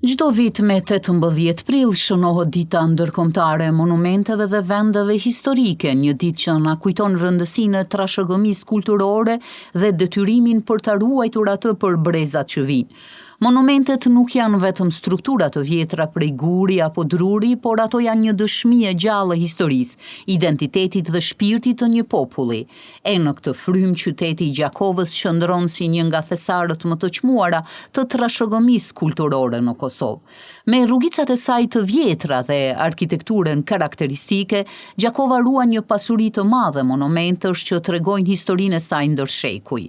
Çdo vit me 18 prill shënohet dita ndërkombëtare e monumenteve dhe vendeve historike, një ditë që na kujton rëndësinë e trashëgimisë kulturore dhe detyrimin për ta ruajtur atë për brezat që vijnë. Monumentet nuk janë vetëm struktura të vjetra prej guri apo druri, por ato janë një dëshmi e gjallë e historisë, identitetit dhe shpirtit të një populli. E në këtë frym qyteti i Gjakovës qëndron si një nga thesarët më të çmuara të trashëgimisë kulturore në Kosovë. Me rrugicat e saj të vjetra dhe arkitekturën karakteristike, Gjakova ruan një pasuri të madhe monumentesh që tregojnë historinë e saj ndër shekuj.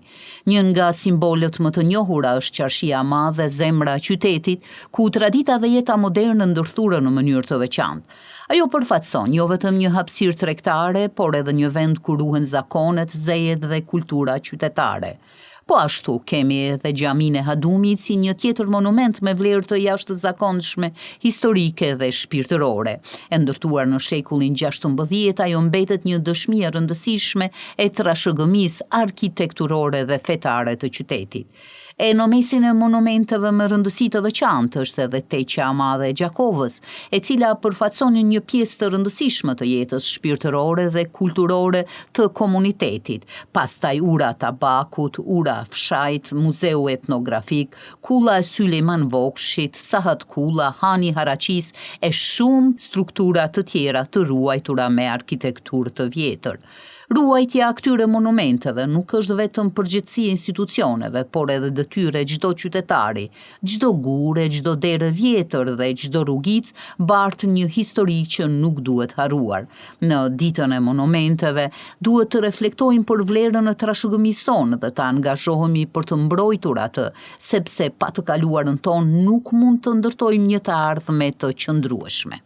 Një nga simbolet më të njohura është Qarshia e Madhe, zemra e qytetit, ku tradita dhe jeta moderne ndërthuren në mënyrë të veçantë. Ajo përfaqëson jo vetëm një hapësirë tregtare, por edhe një vend ku ruhen zakonet, zejet dhe kultura qytetare. Po ashtu kemi edhe Xhaminë e Hadumit si një tjetër monument me vlerë të jashtëzakonshme historike dhe shpirtërore. E ndërtuar në shekullin 16, ajo mbetet një dëshmi e rëndësishme e trashëgimisë arkitekturore dhe fetare të qytetit. E në mesin e monumenteve me rëndësi të veçantë është edhe Teqja e Madhe e Gjakovës, e cila përfaqëson një pjesë të rëndësishme të jetës shpirtërore dhe kulturore të komunitetit. Pastaj ura Tabakut, ura Fshajt, muzeu etnografik, kulla e Sulejman Vokshit, Sahat Kulla, Hani Haraqis e shumë struktura të tjera të ruajtura me arkitekturë të vjetër. Ruajtja këtyre monumenteve nuk është vetëm përgjegjësi e institucioneve, por edhe detyrë e çdo qytetari. Çdo gure, çdo derë vjetër dhe çdo rrugicë bart një histori që nuk duhet harruar. Në ditën e monumenteve duhet të reflektojmë për vlerën e trashëgimisë sonë dhe të angazhohemi për të mbrojtur atë, sepse pa të kaluarën tonë nuk mund të ndërtojmë një të ardhme të qëndrueshme.